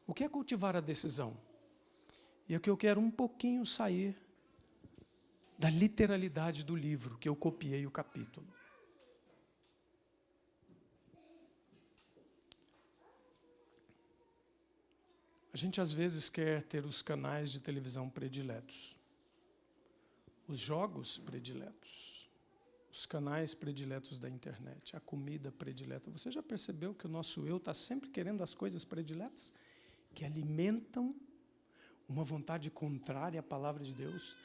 O que é cultivar a decisão? E aqui eu quero um pouquinho sair da literalidade do livro, que eu copiei o capítulo. A gente às vezes quer ter os canais de televisão prediletos, os jogos prediletos, os canais prediletos da internet, a comida predileta. Você já percebeu que o nosso eu está sempre querendo as coisas prediletas? Que alimentam uma vontade contrária à palavra de Deus?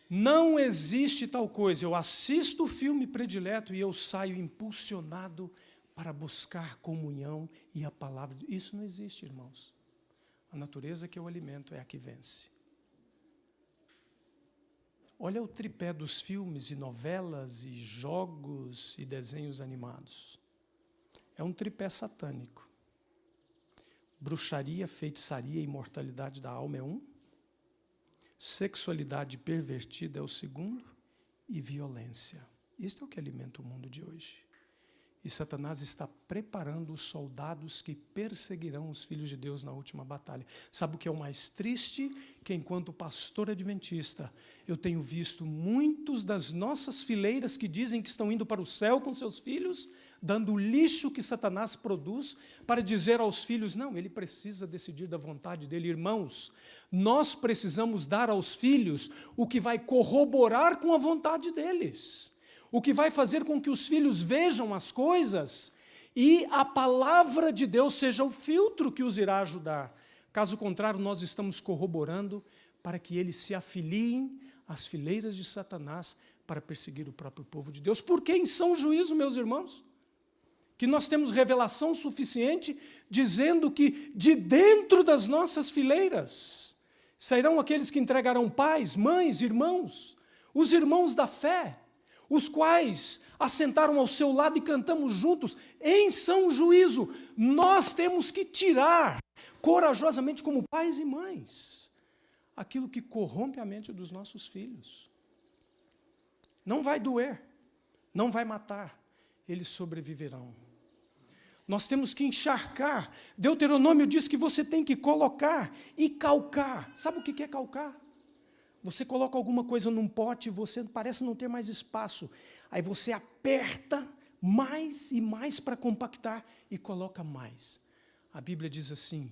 Não existe tal coisa. Eu assisto o filme predileto e eu saio impulsionado para buscar comunhão e a palavra de Deus. Isso não existe, irmãos. A natureza que eu alimento é a que vence. Olha o tripé dos filmes e novelas e jogos e desenhos animados. É um tripé satânico. Bruxaria, feitiçaria e imortalidade da alma é um. Sexualidade pervertida é o segundo. E violência. Isto é o que alimenta o mundo de hoje. E Satanás está preparando os soldados que perseguirão os filhos de Deus na última batalha. Sabe o que é o mais triste? Que enquanto pastor adventista, eu tenho visto muitos das nossas fileiras que dizem que estão indo para o céu com seus filhos, dando o lixo que Satanás produz para dizer aos filhos, não, ele precisa decidir da vontade dele. Irmãos, nós precisamos dar aos filhos o que vai corroborar com a vontade deles. O que vai fazer com que os filhos vejam as coisas e a palavra de Deus seja o filtro que os irá ajudar. Caso contrário, nós estamos corroborando para que eles se afiliem às fileiras de Satanás para perseguir o próprio povo de Deus. Porque em são juízo, meus irmãos, que nós temos revelação suficiente dizendo que de dentro das nossas fileiras sairão aqueles que entregarão pais, mães, irmãos, os irmãos da fé, os quais assentaram ao seu lado e cantamos juntos, em são juízo. Nós temos que tirar corajosamente, como pais e mães, aquilo que corrompe a mente dos nossos filhos. Não vai doer, não vai matar, eles sobreviverão. Nós temos que encharcar. Deuteronômio diz que você tem que colocar e calcar. Sabe o que é calcar? Você coloca alguma coisa num pote e você parece não ter mais espaço. Aí você aperta mais e mais para compactar e coloca mais. A Bíblia diz assim,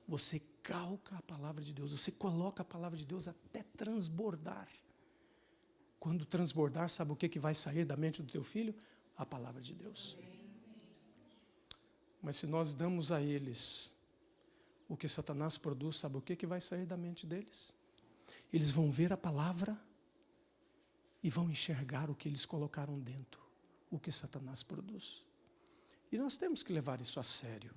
você calca a palavra de Deus, você coloca a palavra de Deus até transbordar. Quando transbordar, sabe o que vai sair da mente do teu filho? A palavra de Deus. Mas se nós damos a eles o que Satanás produz, sabe o que vai sair da mente deles? Eles vão ver a palavra e vão enxergar o que eles colocaram dentro, o que Satanás produz. E nós temos que levar isso a sério.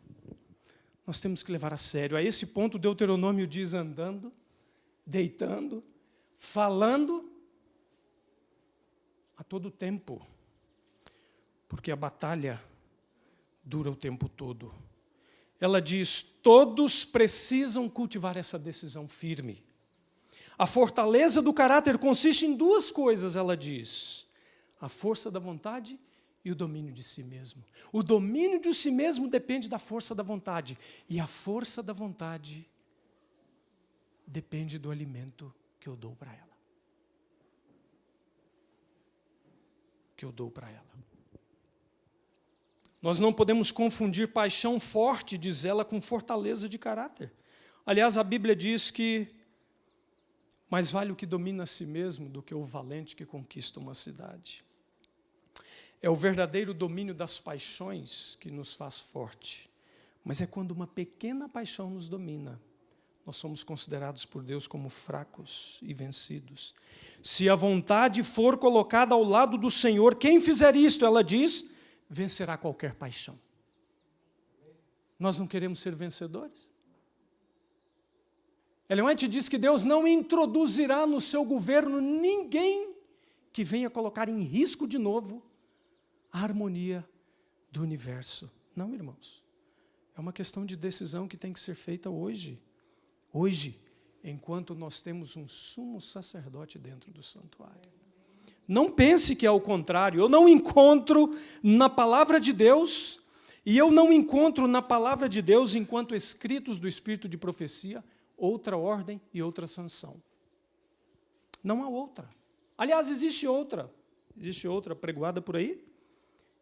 Nós temos que levar a sério. A esse ponto, Deuteronômio diz andando, deitando, falando a todo tempo. Porque a batalha dura o tempo todo. Ela diz, todos precisam cultivar essa decisão firme. A fortaleza do caráter consiste em duas coisas, ela diz. A força da vontade e o domínio de si mesmo. O domínio de si mesmo depende da força da vontade. E a força da vontade depende do alimento que eu dou para ela. Que eu dou para ela. Nós não podemos confundir paixão forte, diz ela, com fortaleza de caráter. Aliás, a Bíblia diz que mais vale o que domina a si mesmo do que o valente que conquista uma cidade. É o verdadeiro domínio das paixões que nos faz forte. Mas é quando uma pequena paixão nos domina, nós somos considerados por Deus como fracos e vencidos. Se a vontade for colocada ao lado do Senhor, quem fizer isto, ela diz, vencerá qualquer paixão. Nós não queremos ser vencedores? Ellen White diz que Deus não introduzirá no seu governo ninguém que venha colocar em risco de novo a harmonia do universo. Não, irmãos. É uma questão de decisão que tem que ser feita hoje. Hoje, enquanto nós temos um sumo sacerdote dentro do santuário. Não pense que é o contrário. Eu não encontro na palavra de Deus E eu não encontro na palavra de Deus, enquanto escritos do Espírito de profecia, outra ordem e outra sanção. Não há outra. Aliás, existe outra pregoada por aí,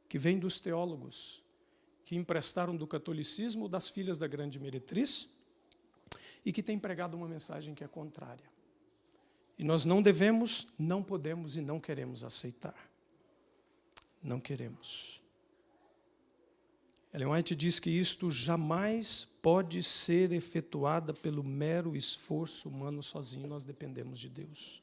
que vem dos teólogos, que emprestaram do catolicismo, das filhas da grande meretriz, e que tem pregado uma mensagem que é contrária. E nós não devemos, não podemos e não queremos aceitar. Não queremos. Ellen White diz que isto jamais pode ser efetuado pelo mero esforço humano sozinho, nós dependemos de Deus,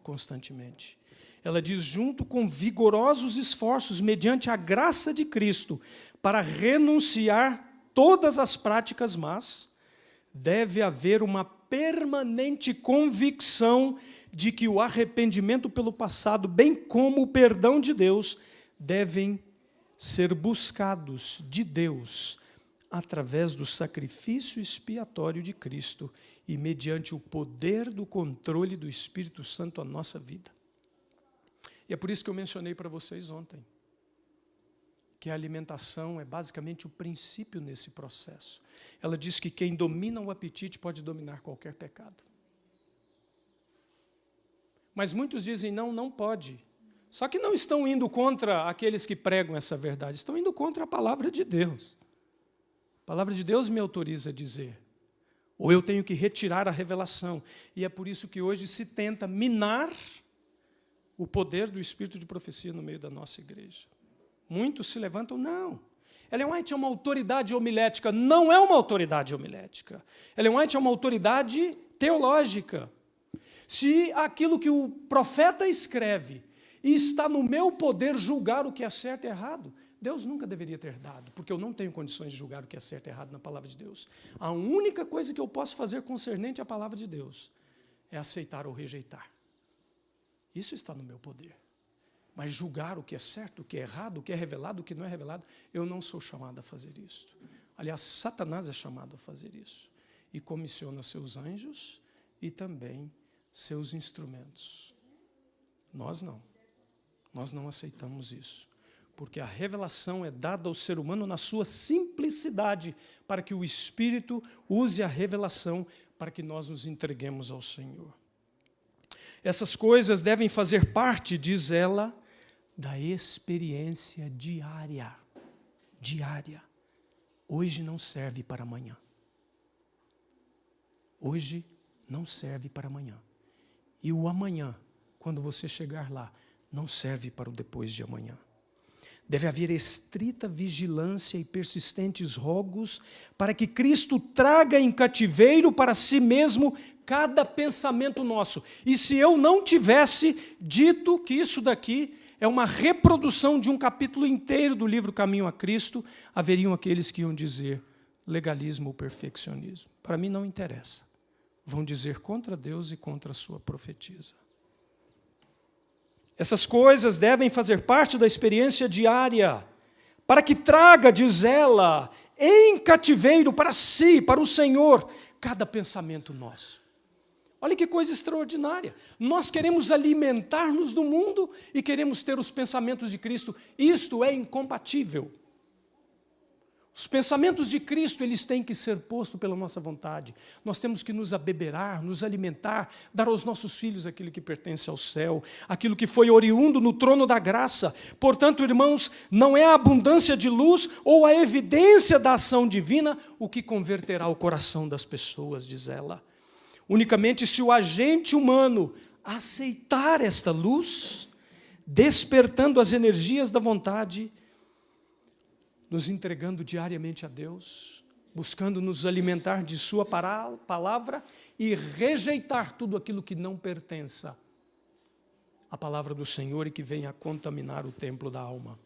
constantemente. Ela diz, junto com vigorosos esforços, mediante a graça de Cristo, para renunciar todas as práticas más, deve haver uma permanente convicção de que o arrependimento pelo passado, bem como o perdão de Deus, devem ser buscados de Deus através do sacrifício expiatório de Cristo e mediante o poder do controle do Espírito Santo à nossa vida. E é por isso que eu mencionei para vocês ontem, que a alimentação é basicamente o princípio nesse processo. Ela diz que quem domina o apetite pode dominar qualquer pecado. Mas muitos dizem, não pode. Só que não estão indo contra aqueles que pregam essa verdade, estão indo contra a palavra de Deus. A palavra de Deus me autoriza a dizer. Ou eu tenho que retirar a revelação. E é por isso que hoje se tenta minar o poder do Espírito de profecia no meio da nossa igreja. Muitos se levantam, não. Ellen White é uma autoridade homilética. Não é uma autoridade homilética. Ellen White é uma autoridade teológica. Se aquilo que o profeta escreve e está no meu poder julgar o que é certo e errado, Deus nunca deveria ter dado, porque eu não tenho condições de julgar o que é certo e errado na palavra de Deus. A única coisa que eu posso fazer concernente à palavra de Deus é aceitar ou rejeitar. Isso está no meu poder. Mas julgar o que é certo, o que é errado, o que é revelado, o que não é revelado, eu não sou chamado a fazer isso. Aliás, Satanás é chamado a fazer isso. E comissiona seus anjos e também seus instrumentos. Nós não. Nós não aceitamos isso. Porque a revelação é dada ao ser humano na sua simplicidade, para que o Espírito use a revelação para que nós nos entreguemos ao Senhor. Essas coisas devem fazer parte, diz ela, da experiência diária. Diária. Hoje não serve para amanhã. Hoje não serve para amanhã. E o amanhã, quando você chegar lá, não serve para o depois de amanhã. Deve haver estrita vigilância e persistentes rogos para que Cristo traga em cativeiro para si mesmo cada pensamento nosso. E se eu não tivesse dito que isso daqui é uma reprodução de um capítulo inteiro do livro Caminho a Cristo, haveriam aqueles que iam dizer legalismo ou perfeccionismo. Para mim não interessa. Vão dizer contra Deus e contra a sua profetisa. Essas coisas devem fazer parte da experiência diária, para que traga, diz ela, em cativeiro para si, para o Senhor, cada pensamento nosso. Olha que coisa extraordinária. Nós queremos alimentar-nos do mundo e queremos ter os pensamentos de Cristo. Isto é incompatível. Os pensamentos de Cristo, eles têm que ser postos pela nossa vontade. Nós temos que nos abeberar, nos alimentar, dar aos nossos filhos aquilo que pertence ao céu, aquilo que foi oriundo no trono da graça. Portanto, irmãos, não é a abundância de luz ou a evidência da ação divina o que converterá o coração das pessoas, diz ela. Unicamente se o agente humano aceitar esta luz, despertando as energias da vontade, nos entregando diariamente a Deus, buscando nos alimentar de sua palavra e rejeitar tudo aquilo que não pertença à palavra do Senhor e que venha a contaminar o templo da alma.